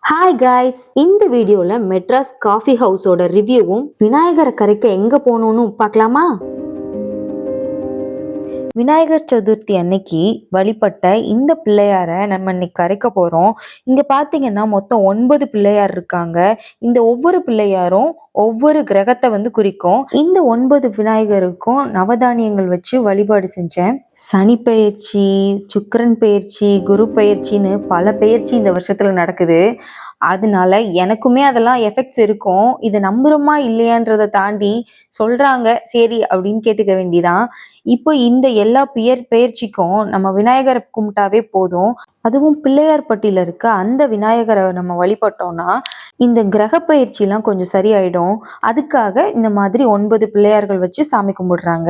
Hi guys, இந்த வீடியோல Madras coffee ஹவுஸோட ரிவ்யூவும் விநாயகரை கரைக்க எங்க போகணும்னு பார்க்கலாமா? விநாயகர் சதுர்த்தி அன்னைக்கு வழிபட்ட இந்த பிள்ளையாரை நம்ம இன்னைக்கு கரைக்க போறோம். இங்க பாத்தீங்கன்னா மொத்தம் 9 பிள்ளையார் இருக்காங்க. இந்த ஒவ்வொரு பிள்ளையாரும் ஒவ்வொரு கிரகத்தை குறிக்கும். இந்த 9 விநாயகருக்கும் நவதானியங்கள் வச்சு வழிபாடு செஞ்சேன். சனி பெயர்ச்சி, சுக்கிரன் பெயர்ச்சி, குரு பெயர்ச்சின்னு பல பெயர்ச்சி இந்த வருஷத்துல நடக்குது. அதனால எனக்குமே அதெல்லாம் எஃபெக்ட்ஸ் இருக்கும். இதை நம்புறோமா இல்லையான்றதை தாண்டி சொல்றாங்க, சரி அப்படின்னு கேட்டுக்க வேண்டிதான். இப்போ இந்த எல்லா பெயர்ச்சிக்கும் நம்ம விநாயகரை கும்பிட்டாவே போதும். அதுவும் பிள்ளையார்பட்டியில இருக்க அந்த விநாயகரை நம்ம வழிபட்டோம்னா இந்த கிரக பயிற்சிலாம் கொஞ்சம் சரியாயிடும். அதுக்காக இந்த மாதிரி 9 பிள்ளையார்கள் வச்சு சாமி கும்பிடுறாங்க.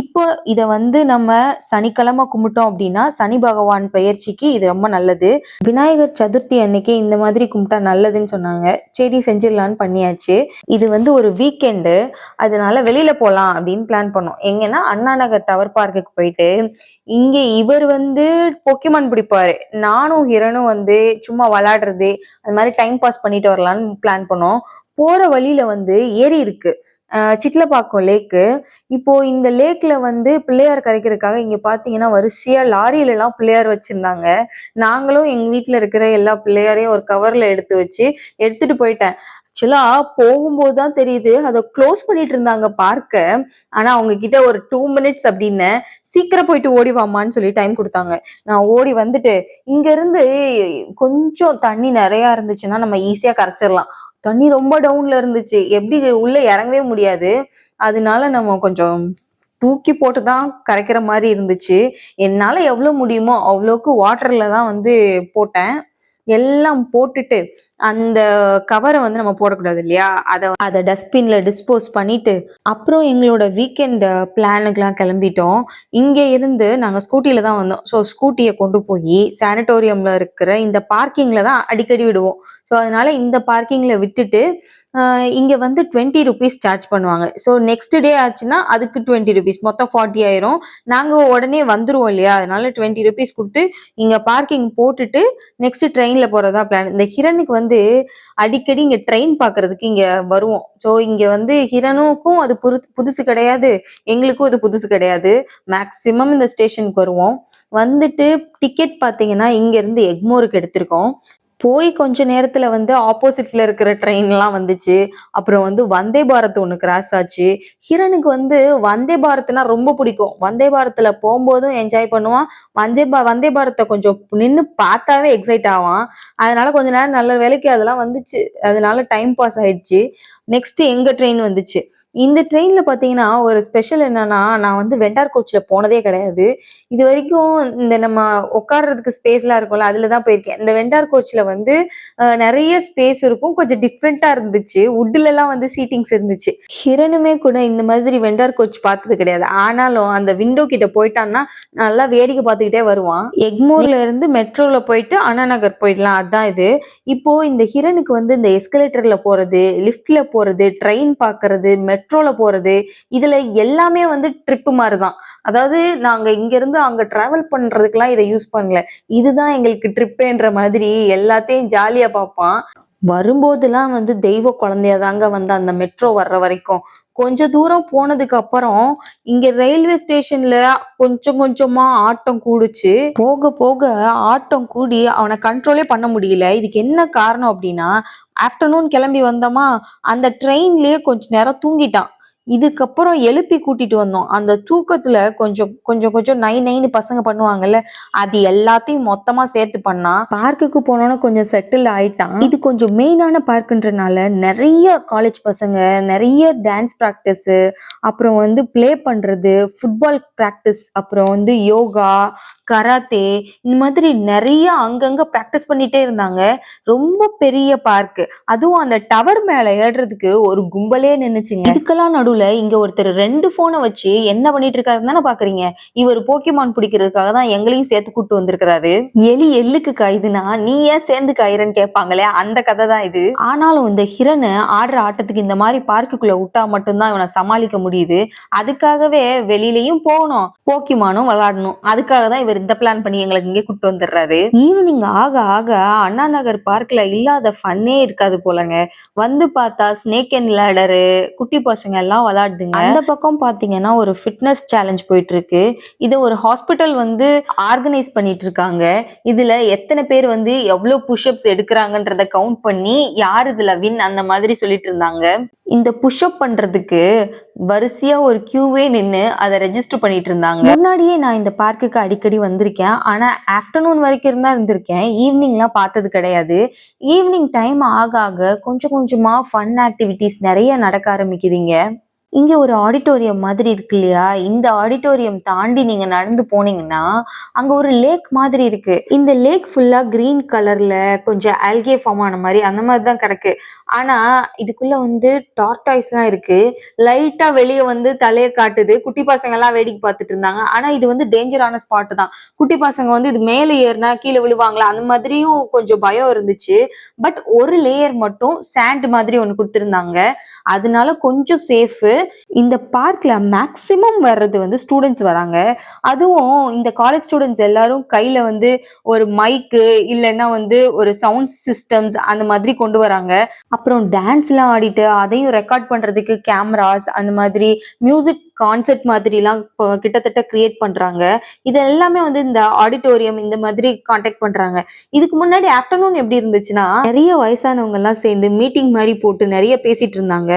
இப்போ இதை நம்ம சனிக்கிழமை கும்பிட்டோம் அப்படின்னா சனி பகவான் பெயர்ச்சிக்கு இது ரொம்ப நல்லது. விநாயகர் சதுர்த்தி அன்னைக்கு இந்த மாதிரி கும்பிட்டா நல்லதுன்னு சொன்னாங்க. சரி செஞ்சிடலான்னு பண்ணியாச்சு. இது ஒரு வீக்கெண்டு, அதனால வெளியில போகலாம் அப்படின்னு பிளான் பண்ணோம். எங்கன்னா அண்ணா நகர் டவர் பார்க்குக்கு போயிட்டு இங்க இவர் பொக்கிமான் பிடிப்பாரு, நானும் ஹிரனும் சும்மா விளையாடுறது அது மாதிரி டைம் பாஸ் பண்ணிட்டு வரலான்னு பிளான் பண்ணோம். போற வழியில ஏரி இருக்கு, சிட்லப்பாக்கம் லேக்கு. இப்போ இந்த லேக்ல பிள்ளையார் கரைக்கிறதுக்காக இங்க பாத்தீங்கன்னா வரிசையா லாரியில எல்லாம் பிள்ளையார் வச்சிருந்தாங்க. நாங்களும் எங்க வீட்டுல இருக்கிற எல்லா பிள்ளையாரையும் ஒரு கவர்ல எடுத்து வச்சு எடுத்துட்டு போயிட்டேன். ஆக்சுவலா போகும்போதுதான் தெரியுது அதை க்ளோஸ் பண்ணிட்டு இருந்தாங்க பார்க்க. ஆனா அவங்க கிட்ட ஒரு 2 மினிட்ஸ் அப்படின்னு சீக்கிரம் போயிட்டு ஓடி வாமான்னு சொல்லி டைம் கொடுத்தாங்க. நான் ஓடி வந்துட்டு இங்க இருந்து கொஞ்சம் தண்ணி நிறைய இருந்துச்சுன்னா நம்ம ஈஸியா கரைச்சிடலாம். தண்ணி ரொம்ப டவுன்ல இருந்துச்சு, எப்படி உள்ள இறங்கவே முடியாது. அதனால நம்ம கொஞ்சம் தூக்கி போட்டுதான் கரைக்கிற மாதிரி இருந்துச்சு. என்னால எவ்வளவு முடியுமோ அவ்வளவுக்கு வாட்டர்ல தான் போட்டேன். எல்லாம் போட்டுட்டு அந்த கவரை நம்ம போடக்கூடாது இல்லையா, அதை டஸ்ட்பின்ல டிஸ்போஸ் பண்ணிட்டு அப்புறம் எங்களோட வீக்கெண்ட் பிளானுக்கெல்லாம் கிளம்பிட்டோம். இங்க இருந்து நாங்க ஸ்கூட்டில தான் வந்தோம். ஸோ ஸ்கூட்டியை கொண்டு போய் சானிட்டோரியம்ல இருக்கிற இந்த பார்க்கிங்ல தான் அடிக்கடி விடுவோம். ஸோ அதனால இந்த பார்க்கிங்ல விட்டுட்டு இங்க 20 ருபீஸ் சார்ஜ் பண்ணுவாங்க. ஸோ நெக்ஸ்ட் டே ஆச்சுன்னா அதுக்கு 20 ருபீஸ், மொத்தம் 40 ஆயிரும். நாங்க உடனே வந்துருவோம் இல்லையா, அதனால 20 ருபீஸ் கொடுத்து இங்க பார்க்கிங் போட்டுட்டு நெக்ஸ்ட் ட்ரெயின்ல போறதா பிளான். இந்த ஹிரனுக்கு அடிக்கடி இங்க ட்ரெயின் பாக்குறதுக்கு இங்க வருவோம். ஸோ இங்க ஹிரனுக்கும் அது புதுசு கிடையாது, எங்களுக்கும் இது புதுசு கிடையாது. மேக்சிமம் இந்த ஸ்டேஷனுக்கு வருவோம். வந்துட்டு டிக்கெட் பாத்தீங்கன்னா இங்க இருந்து எக்மோருக்கு எடுத்திருக்கோம். போய் கொஞ்ச நேரத்துல ஆப்போசிட்ல இருக்கிற ட்ரெயின் எல்லாம் வந்துச்சு. அப்புறம் வந்தே பாரத் ஒண்ணு கிராஸ் ஆச்சு. ஹிரனுக்கு வந்தே பாரத்னா ரொம்ப பிடிக்கும். வந்தே பாரத்ல போகும்போதும் என்ஜாய் பண்ணுவான். வந்தே பாரத்தை கொஞ்சம் நின்னு பார்த்தாவே எக்ஸைட் ஆவான். அதனால கொஞ்ச நேரம் நல்ல வேலைக்கு அதெல்லாம் வந்துச்சு, அதனால டைம் பாஸ் ஆயிடுச்சு. நெக்ஸ்ட் எங்க ட்ரெயின் வந்துச்சு. இந்த ட்ரெயின்ல பாத்தீங்கன்னா ஒரு ஸ்பெஷல் என்னன்னா, நான் வெண்டார் கோச்ல போனதே கிடையாது இது வரைக்கும். இந்த நம்ம உட்கார்றதுக்கு ஸ்பேஸ் எல்லாம் இருக்கும்ல, அதுலதான் போயிருக்கேன். இந்த வெண்டார் கோச்ல நிறைய ஸ்பேஸ் இருக்கும், கொஞ்சம் டிஃப்ரெண்டா இருந்துச்சு. வுட்ல எல்லாம் சீட்டிங்ஸ் இருந்துச்சு. ஹிரனுமே கூட இந்த மாதிரி வெண்டார் கோச் பார்த்தது கிடையாது. ஆனாலும் அந்த விண்டோ கிட்ட போயிட்டான்னா நல்லா வேடிக்கை பார்த்துக்கிட்டே வருவான். எக்மோர்ல இருந்து மெட்ரோல போயிட்டு அண்ணா நகர் போயிடலாம், அதான் இது. இப்போ இந்த ஹிரனுக்கு இந்த எஸ்கலேட்டர்ல போறது, லிஃப்ட்ல போறது, ட்ரெயின் பாக்குறது, மெட்ரோல போறது, இதுல எல்லாமே ட்ரிப் மாதிரிதான். அதாவது நாங்க இங்க இருந்து அங்க டிராவல் பண்றதுக்கெல்லாம் இதை யூஸ் பண்ணல, இதுதான் எங்களுக்கு ட்ரிப்புன்ற மாதிரி எல்லாத்தையும் ஜாலியா பார்ப்பான். வரும்போதெல்லாம் தெய்வ குழந்தையாதாங்க அந்த மெட்ரோ வர்ற வரைக்கும். கொஞ்ச தூரம் போனதுக்கு அப்புறம் இங்க ரயில்வே ஸ்டேஷன்ல கொஞ்சம் கொஞ்சமா ஆட்டம் கூடுச்சு. போக போக ஆட்டம் கூடி அவனை கண்ட்ரோலே பண்ண முடியல. இதுக்கு என்ன காரணம் அப்படின்னா, ஆஃப்டர்நூன் கிளம்பி வந்தோமா, அந்த ட்ரெயின்லயே கொஞ்ச நேரம் தூங்கிட்டான். இதுக்கப்புறம் எழுப்பி கூட்டிட்டு வந்தோம். அந்த தூக்கத்துல கொஞ்சம் கொஞ்சம் கொஞ்சம் நைன்னு பசங்க பண்ணுவாங்கல்ல, அது எல்லாத்தையும் மொத்தமா சேர்த்து பண்ணா. பார்க்குக்கு போனோன்னு கொஞ்சம் செட்டில் ஆயிட்டான். இது கொஞ்சம் மெயினான பார்க்குன்றனால நிறைய காலேஜ் பசங்க, நிறைய டான்ஸ் பிராக்டிஸ், அப்புறம் பிளே பண்றது, ஃபுட்பால் பிராக்டிஸ், அப்புறம் யோகா, கராத்தே, இந்த மாதிரி நிறைய அங்கங்க பிராக்டிஸ் பண்ணிட்டே இருந்தாங்க. ரொம்ப பெரிய பார்க், அதுவும் அந்த டவர் மேல ஏறுறதுக்கு ஒரு கும்பலே நின்னுச்சுங்க. இதுக்கெல்லாம் நடுவுல இங்க ஒருத்தர் 2 போனை வச்சு என்ன பண்ணிட்டு இருக்காருன்னு தானே பாக்குறீங்க. இவர் போக்கிமான் பிடிக்கிறதுக்காக தான் எங்களையும் சேர்த்து கூட்டு வந்திருக்கிறாரு. எலி எள்ளுக்கு காயுதுன்னா நீ ஏன் சேர்ந்து காயிறன்னு கேட்பாங்களே, அந்த கதை தான் இது. ஆனாலும் இந்த ஹிரனை ஆடுற ஆட்டத்துக்கு இந்த மாதிரி பார்க்குக்குள்ள விட்டா மட்டும்தான் இவனை சமாளிக்க முடியுது. அதுக்காகவே வெளியிலயும் போகணும், போக்கிமானும் விளையாடணும். அதுக்காக தான் இவர் இவர் இந்த பிளான் பண்ணி எங்களுக்கு இங்கே கூட்டு வந்துடுறாரு. ஈவினிங் ஆக ஆக அண்ணா நகர் பார்க்ல இல்லாத ஃபன்னே இருக்காது போலங்க. வந்து பார்த்தா ஸ்னேக் அண்ட் லேடரு, குட்டி பசங்க எல்லாம் விளையாடுதுங்க. அந்த பக்கம் பார்த்தீங்கன்னா ஒரு ஃபிட்னஸ் சேலஞ்ச் போயிட்டு இருக்கு. இது ஒரு ஹாஸ்பிட்டல் வந்து ஆர்கனைஸ் பண்ணிட்டு இருக்காங்க. இதுல எத்தனை பேர் வந்து எவ்வளவு புஷ்அப்ஸ் எடுக்கிறாங்கன்றத கவுண்ட் பண்ணி யார் இதுல வின் அந்த மாதிரி சொல்லிட்டு இருந்தாங்க. இந்த புஷ்அப் பண்றதுக்கு வரிசையா ஒரு கியூவே நின்னு அதை ரெஜிஸ்டர் பண்ணிட்டு இருந்தாங்க. முன்னாடியே நான் இந்த பார்க்குக்கு அடிக்கடி வந்திருக்கேன். ஆனா ஆஃப்டர்நூன் வரைக்கும் தான் இருந்திருக்கேன். ஈவினிங்லாம் பார்த்தது கிடையாது. ஈவினிங் டைம் ஆக ஆக கொஞ்சம் கொஞ்சமா ஃபன் ஆக்டிவிட்டிஸ் நிறைய நடக்க ஆரம்பிக்குதுங்க. இங்க ஒரு ஆடிட்டோரியம் மாதிரி இருக்கு இல்லையா? இந்த ஆடிட்டோரியம் தாண்டி நீங்க நடந்து போனீங்கன்னா, அங்க ஒரு லேக் மாதிரி இருக்கு. இந்த லேக் ஃபுல்லா கிரீன் கலர்ல கொஞ்சம் ஆல்கே ஃபார்ம் ஆன மாரி அந்த மாரி தான் கிடக்கு. ஆனா, இதுக்குள்ள வந்து டார்டாய்ஸ்லாம் இருக்கு. லைட்டா வெளிய வந்து தலைய காட்டுது. குட்டி பசங்கலாம் வேடிக்கை பார்த்துட்டு இருந்தாங்க. ஆனா, இது வந்து டேஞ்சரான ஸ்பாட் தான். குட்டி பசங்க வந்து இது மேல ஏறுனா கீழ விழுவாங்களா? அந்த மாதிரியும் கொஞ்சம் பயம் இருந்துச்சு. பட் ஒரு லேயர் மட்டும் சாண்ட் மாதிரி ஒண்ணு குடுத்திருந்தாங்க. அதனால கொஞ்சம் சேஃபு. இந்த பார்க்ல மேக்ஸிமம் வர்றது வந்து ஸ்டூடெண்ட்ஸ் வராங்க. அதுவும் இந்த காலேஜ் ஸ்டூடெண்ட்ஸ் எல்லாரும் கையில வந்து ஒரு மைக்கு இல்லைன்னா வந்து ஒரு சவுண்ட் சிஸ்டம்ஸ் அந்த மாதிரி கொண்டு வராங்க. அப்புறம் டான்ஸ்லாம் ஆடிட்டு அதையும் ரெக்கார்ட் பண்றதுக்கு கேமராஸ் அந்த மாதிரி மியூசிக் கான்செர்ட் மாதிரிலாம் கிட்டத்தட்ட கிரியேட் பண்றாங்க. இது எல்லாமே வந்து இந்த ஆடிட்டோரியம் இந்த மாதிரி கான்டாக்ட் பண்றாங்க. இதுக்கு முன்னாடி ஆஃப்டர்நூன் எப்படி இருந்துச்சுன்னா நிறைய வயசானவங்க எல்லாம் சேர்ந்து மீட்டிங் மாதிரி போட்டு நிறைய பேசிட்டு இருந்தாங்க.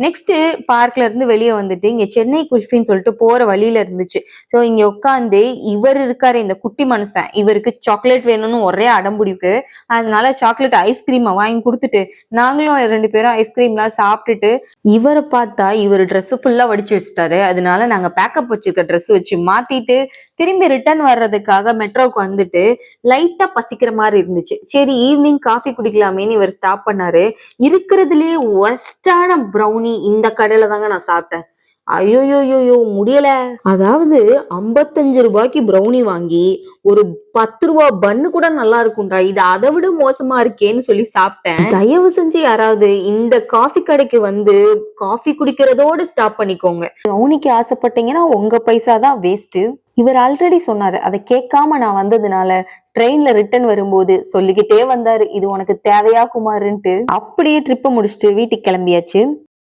நெக்ஸ்ட் பார்க்ல இருந்து வெளியே வந்துட்டு இங்க சென்னை குல்ஃபின்னு சொல்லிட்டு போற வழியில இருந்துச்சு. ஸோ இங்க உட்காந்து இவர் இருக்காரு இந்த குட்டி மனுஷன், இவருக்கு சாக்லேட் வேணும்னு ஒரே அடம்பிடிக்கு. அதனால சாக்லேட் ஐஸ்கிரீமை வாங்கி கொடுத்துட்டு நாங்களும் 2 பேரும் ஐஸ்கிரீம்லாம் சாப்பிட்டுட்டு, இவரை பார்த்தா இவர் ட்ரெஸ் ஃபுல்லா வடிச்சு வச்சுட்டாரு. அதனால நாங்க பேக்கப் வச்சிருக்க ட்ரெஸ் வச்சு மாத்திட்டு திரும்பி ரிட்டர்ன் வர்றதுக்காக மெட்ரோக்கு வந்துட்டு லைட்டா பசிக்கிற மாதிரி இருந்துச்சு. சரி ஈவினிங் காஃபி குடிக்கலாமேன்னு இவர் ஸ்டாப் பண்ணாரு. இருக்கிறதுலயே ஒஸ்டான ப்ரௌனி இந்த கடையில தாங்க நான் சாப்பிட்டேன். ஐயோயோயோ முடியல. அதாவது 55 ரூபாய்க்கு ப்ரௌனி வாங்கி ஒரு 10 ரூபா பன்னு கூட நல்லா இருக்கும்டா, இது அதை விட மோசமா இருக்கேன்னு சொல்லி சாப்பிட்டேன். தயவு செஞ்சு யாராவது இந்த காஃபி கடைக்கு வந்து காஃபி குடிக்கிறதோட ஸ்டாப் பண்ணிக்கோங்க. ப்ரௌனிக்கு ஆசைப்பட்டீங்கன்னா உங்க பைசா தான் வேஸ்ட். இவர் ஆல்ரெடி சொன்னாரு, அதை கேட்காம நான் வந்ததுனால ட்ரெயின்ல ரிட்டர்ன் வரும்போது சொல்லிக்கிட்டே வந்தாரு, இது உனக்கு தேவையா குமாருன்ட்டு. அப்படியே ட்ரிப்பை முடிச்சுட்டு வீட்டுக்கு கிளம்பியாச்சு.